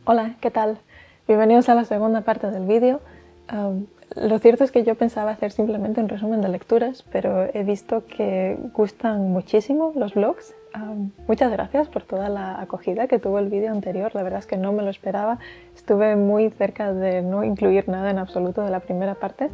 Hola, ¿qué tal? Bienvenidos a la segunda parte del vídeo. Lo cierto es que yo pensaba hacer simplemente un resumen de lecturas, pero he visto que gustan muchísimo los vlogs. Muchas gracias por toda la acogida que tuvo el vídeo anterior, la verdad es que no me lo esperaba. Estuve muy cerca de no incluir nada en absoluto de la primera parte,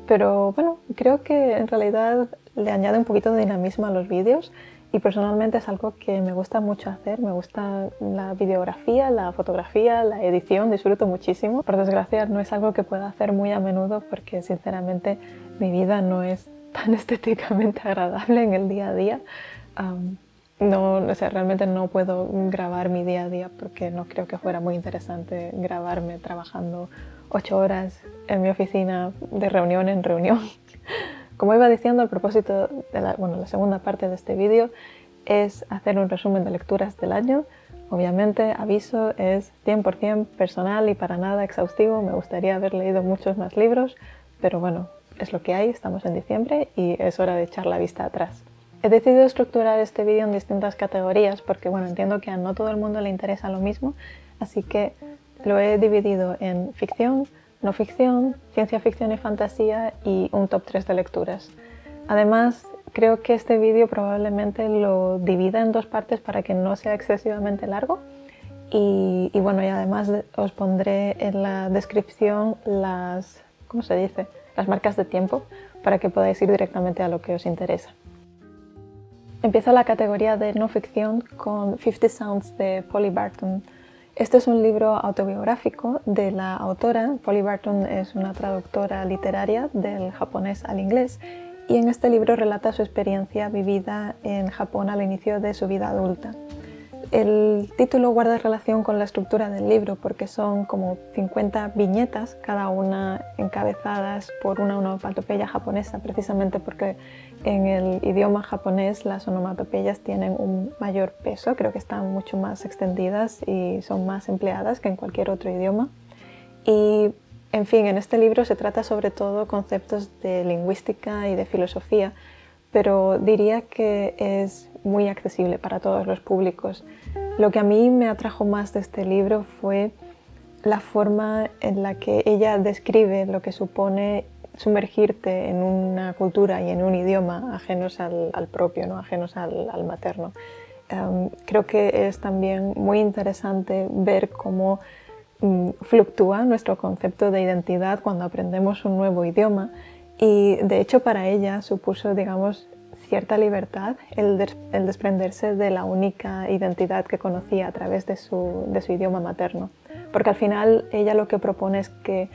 pero bueno, creo que en realidad le añade un poquito de dinamismo a los vídeos. Y personalmente es algo que me gusta mucho hacer, me gusta la videografía, la fotografía, la edición, disfruto muchísimo. Por desgracia no es algo que pueda hacer muy a menudo porque sinceramente mi vida no es tan estéticamente agradable en el día a día. Realmente no puedo grabar mi día a día porque no creo que fuera muy interesante grabarme trabajando 8 horas en mi oficina de reunión en reunión. Como iba diciendo, el propósito de la segunda parte de este vídeo es hacer un resumen de lecturas del año. Obviamente, aviso, es 100% personal y para nada exhaustivo. Me gustaría haber leído muchos más libros, pero bueno, es lo que hay, estamos en diciembre y es hora de echar la vista atrás. He decidido estructurar este vídeo en distintas categorías porque bueno, entiendo que a no todo el mundo le interesa lo mismo, así que lo he dividido en ficción, no ficción, ciencia ficción y fantasía y un top 3 de lecturas. Además, creo que este vídeo probablemente lo divida en dos partes para que no sea excesivamente largo. Y además os pondré en la descripción las marcas de tiempo para que podáis ir directamente a lo que os interesa. Empiezo la categoría de no ficción con 50 Sounds de Polly Barton. Este es un libro autobiográfico de la autora. Polly Barton es una traductora literaria del japonés al inglés y en este libro relata su experiencia vivida en Japón al inicio de su vida adulta. El título guarda relación con la estructura del libro porque son como 50 viñetas, cada una encabezadas por una onomatopeya japonesa, precisamente porque en el idioma japonés las onomatopeyas tienen un mayor peso, creo que están mucho más extendidas y son más empleadas que en cualquier otro idioma. Y en fin, en este libro se trata sobre todo conceptos de lingüística y de filosofía, pero diría que es muy accesible para todos los públicos. Lo que a mí me atrajo más de este libro fue la forma en la que ella describe lo que supone sumergirte en una cultura y en un idioma ajenos al propio, ¿no? Ajenos al materno. Creo que es también muy interesante ver cómo fluctúa nuestro concepto de identidad cuando aprendemos un nuevo idioma y de hecho para ella supuso, digamos, cierta libertad el desprenderse de la única identidad que conocía a través de su idioma materno, porque al final ella lo que propone es que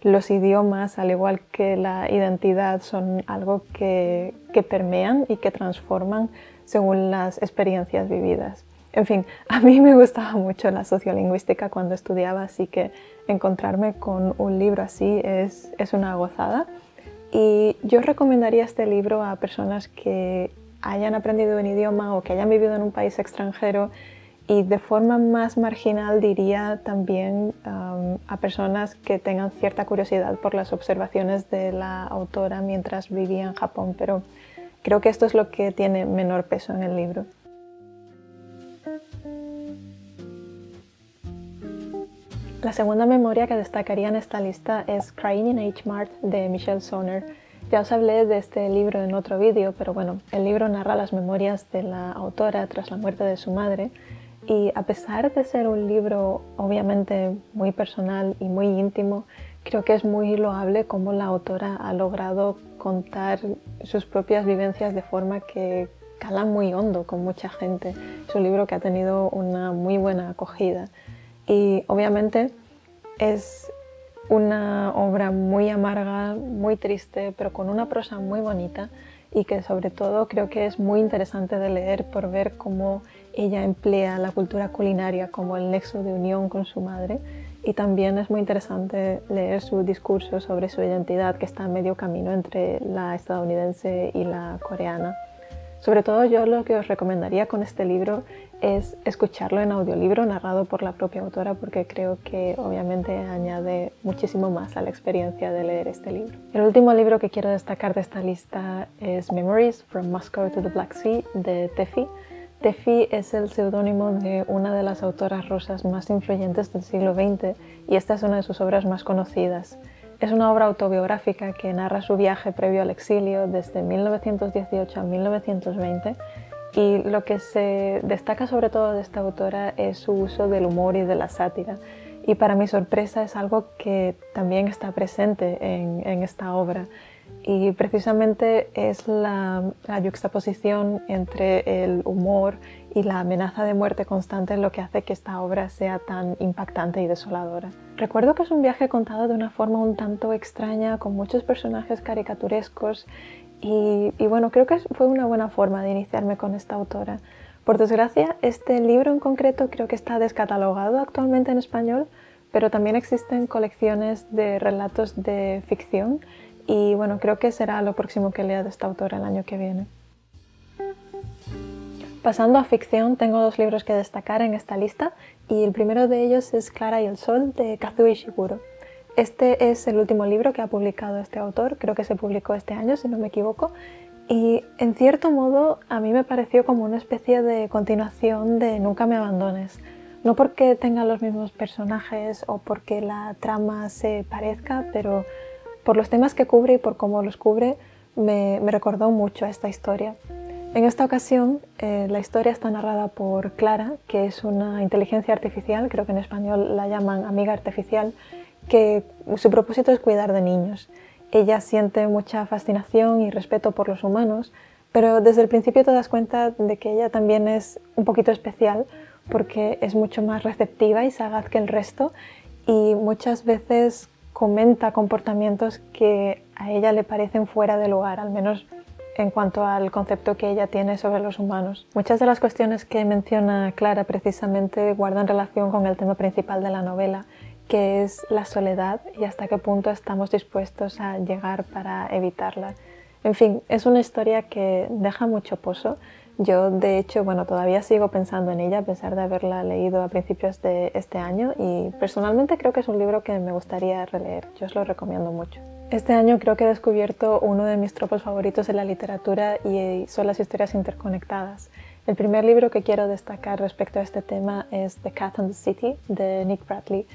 los idiomas, al igual que la identidad, son algo que permean y que transforman según las experiencias vividas. En fin, a mí me gustaba mucho la sociolingüística cuando estudiaba, así que encontrarme con un libro así es una gozada. Y yo recomendaría este libro a personas que hayan aprendido un idioma o que hayan vivido en un país extranjero y de forma más marginal diría también a personas que tengan cierta curiosidad por las observaciones de la autora mientras vivía en Japón, pero creo que esto es lo que tiene menor peso en el libro. La segunda memoria que destacaría en esta lista es Crying in H Mart de Michelle Sonner. Ya os hablé de este libro en otro vídeo, pero bueno, el libro narra las memorias de la autora tras la muerte de su madre y a pesar de ser un libro obviamente muy personal y muy íntimo, creo que es muy loable cómo la autora ha logrado contar sus propias vivencias de forma que cala muy hondo con mucha gente. Es un libro que ha tenido una muy buena acogida. Y obviamente es una obra muy amarga, muy triste, pero con una prosa muy bonita y que sobre todo creo que es muy interesante de leer por ver cómo ella emplea la cultura culinaria como el nexo de unión con su madre y también es muy interesante leer su discurso sobre su identidad que está a medio camino entre la estadounidense y la coreana. Sobre todo yo lo que os recomendaría con este libro es escucharlo en audiolibro narrado por la propia autora porque creo que obviamente añade muchísimo más a la experiencia de leer este libro. El último libro que quiero destacar de esta lista es Memories from Moscow to the Black Sea de Tefi. Tefi es el seudónimo de una de las autoras rusas más influyentes del siglo XX y esta es una de sus obras más conocidas. Es una obra autobiográfica que narra su viaje previo al exilio desde 1918 a 1920 y lo que se destaca sobre todo de esta autora es su uso del humor y de la sátira. Y para mi sorpresa es algo que también está presente en esta obra. Y precisamente es la yuxtaposición entre el humor y la amenaza de muerte constante lo que hace que esta obra sea tan impactante y desoladora. Recuerdo que es un viaje contado de una forma un tanto extraña, con muchos personajes caricaturescos y bueno, creo que fue una buena forma de iniciarme con esta autora. Por desgracia, este libro en concreto creo que está descatalogado actualmente en español, pero también existen colecciones de relatos de ficción y bueno, creo que será lo próximo que lea de esta autora el año que viene. Pasando a ficción, tengo dos libros que destacar en esta lista y el primero de ellos es Clara y el Sol de Kazuo Ishiguro. Este es el último libro que ha publicado este autor, creo que se publicó este año si no me equivoco, y en cierto modo a mí me pareció como una especie de continuación de Nunca me abandones. No porque tenga los mismos personajes o porque la trama se parezca, pero por los temas que cubre y por cómo los cubre me recordó mucho a esta historia. En esta ocasión la historia está narrada por Clara, que es una inteligencia artificial, creo que en español la llaman amiga artificial, que su propósito es cuidar de niños. Ella siente mucha fascinación y respeto por los humanos, pero desde el principio te das cuenta de que ella también es un poquito especial porque es mucho más receptiva y sagaz que el resto y muchas veces comenta comportamientos que a ella le parecen fuera de lugar, al menos en cuanto al concepto que ella tiene sobre los humanos. Muchas de las cuestiones que menciona Clara precisamente guardan relación con el tema principal de la novela, que es la soledad y hasta qué punto estamos dispuestos a llegar para evitarla. En fin, es una historia que deja mucho pozo. Yo, de hecho, bueno, todavía sigo pensando en ella a pesar de haberla leído a principios de este año y personalmente creo que es un libro que me gustaría releer. Yo os lo recomiendo mucho. Este año creo que he descubierto uno de mis tropos favoritos en la literatura y son las historias interconectadas. El primer libro que quiero destacar respecto a este tema es The Cat and the City de Nick Bradley.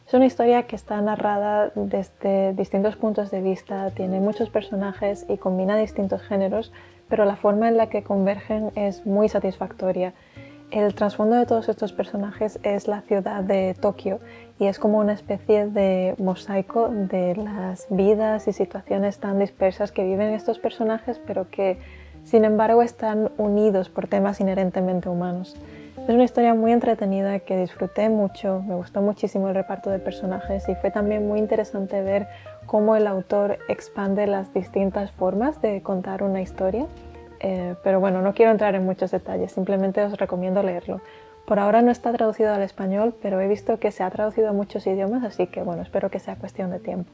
Es una historia que está narrada desde distintos puntos de vista, tiene muchos personajes y combina distintos géneros, pero la forma en la que convergen es muy satisfactoria. El trasfondo de todos estos personajes es la ciudad de Tokio y es como una especie de mosaico de las vidas y situaciones tan dispersas que viven estos personajes, pero que sin embargo están unidos por temas inherentemente humanos. Es una historia muy entretenida que disfruté mucho, me gustó muchísimo el reparto de personajes y fue también muy interesante ver cómo el autor expande las distintas formas de contar una historia. Pero bueno, no quiero entrar en muchos detalles, simplemente os recomiendo leerlo. Por ahora no está traducido al español, pero he visto que se ha traducido a muchos idiomas, así que bueno, espero que sea cuestión de tiempo.